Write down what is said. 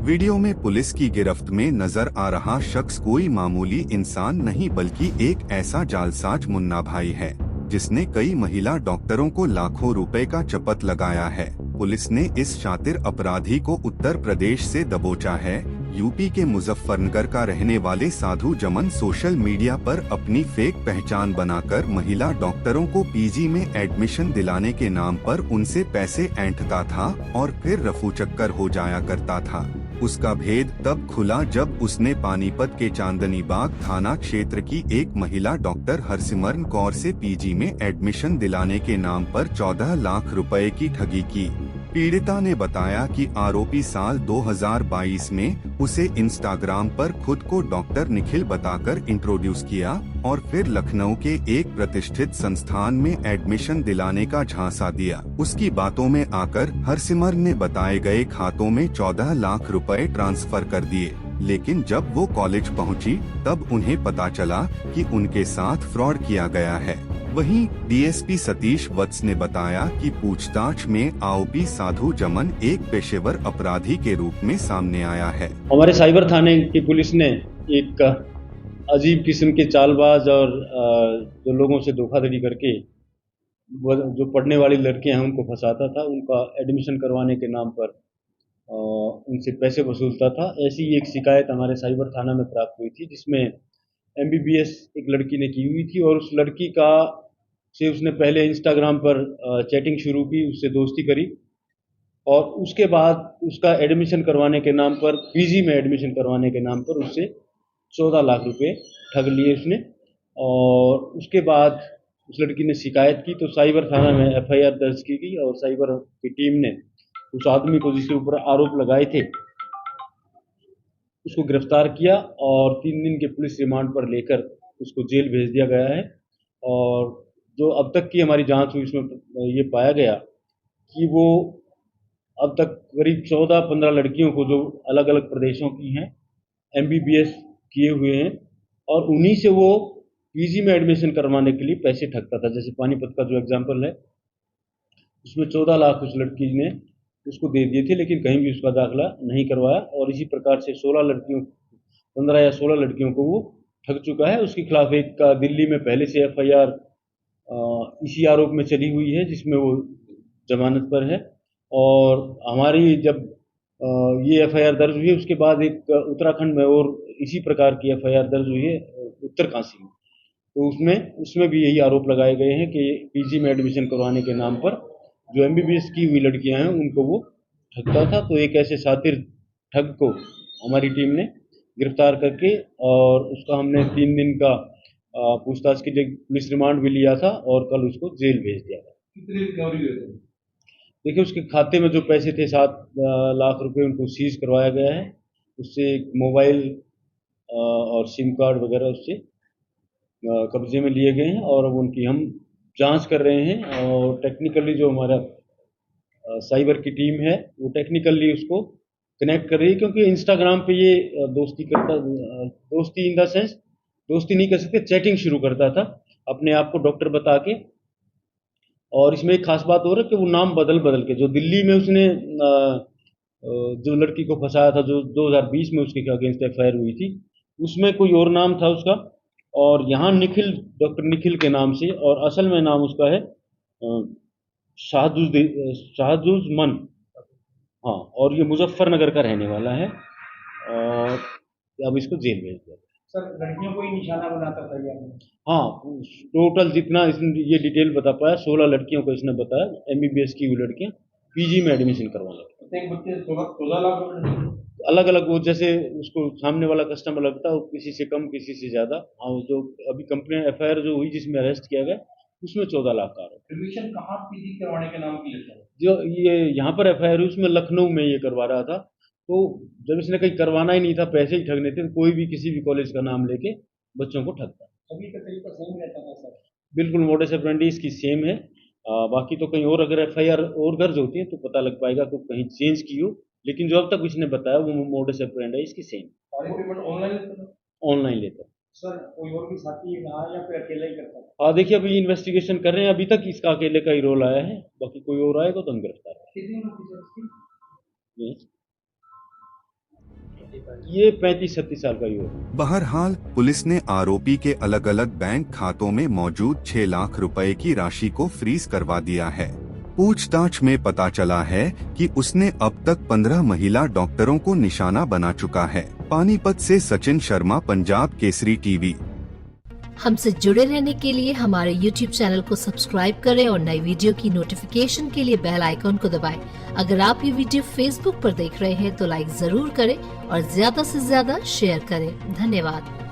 Video में police की गिरफ्त में नजर आ रहा शख्स कोई मामूली इंसान नहीं बल्कि एक ऐसा जालसाज मुन्ना भाई है जिसने कई महिला डॉक्टरों को लाखों रुपए का चपत लगाया है। पुलिस ने इस शातिर अपराधी को उत्तर प्रदेश से दबोचा है। यूपी के मुजफ्फरनगर का रहने वाले साधु जमन सोशल मीडिया पर अपनी फेक पहचान बनाकर महिला डॉक्टरों को पीजी में एडमिशन दिलाने के नाम पर उनसे पैसे ऐंठता था और फिर रफू चक्कर हो जाया करता था। उसका भेद तब खुला जब उसने पानीपत के चांदनी बाग थाना क्षेत्र की एक महिला डॉक्टर हरसिमरन कौर से पीजी में एडमिशन दिलाने के नाम पर 14 लाख रुपए की ठगी की। पीड़िता ने बताया कि आरोपी साल 2022 में उसे इंस्टाग्राम पर खुद को डॉक्टर निखिल बताकर इंट्रोड्यूस किया और फिर लखनऊ के एक प्रतिष्ठित संस्थान में एडमिशन दिलाने का झांसा दिया। उसकी बातों में आकर हरसिमरन ने बताए गए खातों में 14 लाख रुपए ट्रांसफर कर दिए, लेकिन जब वो कॉलेज पहुंची तब उन्हें पता चला कि उनके साथ फ्रॉड किया गया है। वहीं डीएसपी सतीश वत्स ने बताया कि पूछताछ में आरोपी साधु जमन एक पेशेवर अपराधी के रूप में सामने आया है। हमारे साइबर थाने की पुलिस ने एक अजीब किस्म के चालबाज और जो लोगों से धोखाधड़ी करके जो पढ़ने वाली लड़कियां हैं उनको फंसाता था, उनका एडमिशन करवाने के नाम पर उनसे पैसे वसूलता था। ऐसी एक शिकायत हमारे साइबर थाना में प्राप्त हुई थी, जिसमें एमबीबीएस एक लड़की ने की हुई थी और उस लड़की का से उसने पहले इंस्टाग्राम पर चैटिंग शुरू की, उससे दोस्ती करी और उसके बाद उसका एडमिशन करवाने के नाम पर, पीजी में एडमिशन करवाने के नाम पर उससे 14 लाख रुपए ठग लिए उसने। और उसके बाद उस लड़की ने शिकायत की तो साइबर थाना में एफआईआर दर्ज की गई और साइबर की टीम ने उस आदमी को जिसके ऊपर आरोप लगाए थे उसको गिरफ्तार किया और 3 दिन के पुलिस रिमांड पर लेकर उसको जेल भेज दिया गया है। और जो अब तक की हमारी जांच हुई उसमें ये पाया गया कि वो अब तक करीब 14-15 लड़कियों को जो अलग अलग प्रदेशों की हैं एमबीबीएस किए हुए हैं और उन्हीं से वो पीजी में एडमिशन करवाने के लिए पैसे ठगता था। जैसे पानीपत का जो एग्जाम्पल है उसमें 14 लाख उस लड़की ने उसको दे दिए थे, लेकिन कहीं भी उसका दाखिला नहीं करवाया और इसी प्रकार से 15 या 16 लड़कियों को वो ठग चुका है। उसके खिलाफ एक का दिल्ली में पहले से एफआईआर इसी आरोप में चली हुई है जिसमें वो जमानत पर है। और हमारी जब ये एफआईआर दर्ज हुई है उसके बाद एक उत्तराखंड में और इसी प्रकार की एफआईआर दर्ज हुई है उत्तरकाशी में, तो उसमें भी यही आरोप लगाए गए हैं कि पीजी में एडमिशन करवाने के नाम पर जो एमबीबीएस की हुई लड़कियां हैं उनको वो ठगता था। तो एक ऐसे शातिर ठग को हमारी टीम ने गिरफ्तार करके और उसका हमने 3 दिन का पूछताछ के लिए पुलिस रिमांड भी लिया था और कल उसको जेल भेज दिया था। कितनी रिकवरी हुई थी? देखिए उसके खाते में जो पैसे थे 7 लाख रुपए उनको सीज करवाया गया है। उससे एक मोबाइल और सिम कार्ड वगैरह उससे कब्जे में लिए गए हैं और अब उनकी हम जांच कर रहे हैं और टेक्निकली जो हमारा साइबर की टीम है वो टेक्निकली उसको कनेक्ट कर रही है, क्योंकि इंस्टाग्राम पे ये दोस्ती इन द सेंस दोस्ती नहीं कर सकते, चैटिंग शुरू करता था अपने आप को डॉक्टर बता के। और इसमें एक खास बात हो रहा है कि वो नाम बदल बदल के, जो दिल्ली में उसने जो लड़की को फंसाया था जो 2020 में उसके अगेंस्ट एफआईआर हुई थी उसमें कोई और नाम था उसका, और यहाँ निखिल, डॉक्टर निखिल के नाम से, और असल में नाम उसका है शाहजुज़मन। हाँ, और ये मुजफ्फरनगर का रहने वाला है और अब इसको जेल भेज दिया। सर लड़कियों को ही निशाना बनाता था ये? हाँ, टोटल जितना इसने ये डिटेल बता पाया 16 लड़कियों को इसने बताया, एमबीबीएस की हुई लड़कियां पीजी में एडमिशन करवाने। एक बच्चे 14 लाख रुपए अलग अलग वो जैसे उसको सामने वाला कस्टमर लगता है वो किसी से कम किसी से ज्यादा। हाँ, जो अभी कंप्लेन एफआईआर जो हुई जिसमें अरेस्ट किया गया उसमें 14 लाख का आरोप। एडमिशन कहाँ पीजी करवाने के नाम की लेता है? जो ये यहाँ पर एफआईआर हुई उसमें लखनऊ में ये करवा रहा था, तो जब इसने कहीं करवाना ही नहीं था, पैसे ही ठगने थे, तो कोई भी किसी भी कॉलेज का नाम लेके बच्चों को ठगता। सभी का तरीका सेम रहता था सर? बिल्कुल मोडस ऑपरेंडी इसकी सेम है। बाकी तो कहीं और अगर एफआईआर और दर्ज होती है तो पता लग पाएगा कि कहीं चेंज की हो, लेकिन जो अब तक उसने बताया वो मोडस ऑपरेंडी इसकी सेम। सारी पेमेंट ऑनलाइन लेता था? ऑनलाइन लेता। सर कोई और भी साथी रहा या फिर अकेला ही करता था? हाँ, देखिए अभी इन्वेस्टिगेशन कर रहे हैं, अभी तक इसका अकेले का ही रोल आया है, बाकी कोई और आएगा तो हम गिरफ्तार कितनी उम्र थी सर उसकी? करेंगे। ये 35-36 साल का ही होगा। बहरहाल पुलिस ने आरोपी के अलग अलग बैंक खातों में मौजूद 6 लाख रुपए की राशि को फ्रीज करवा दिया है। पूछताछ में पता चला है कि उसने अब तक 15 महिला डॉक्टरों को निशाना बना चुका है। पानीपत से सचिन शर्मा, पंजाब केसरी टीवी। हमसे जुड़े रहने के लिए हमारे YouTube चैनल को सब्सक्राइब करें और नई वीडियो की नोटिफिकेशन के लिए बेल आइकॉन को दबाएं। अगर आप ये वीडियो Facebook पर देख रहे हैं तो लाइक जरूर करें और ज्यादा से ज्यादा शेयर करें। धन्यवाद।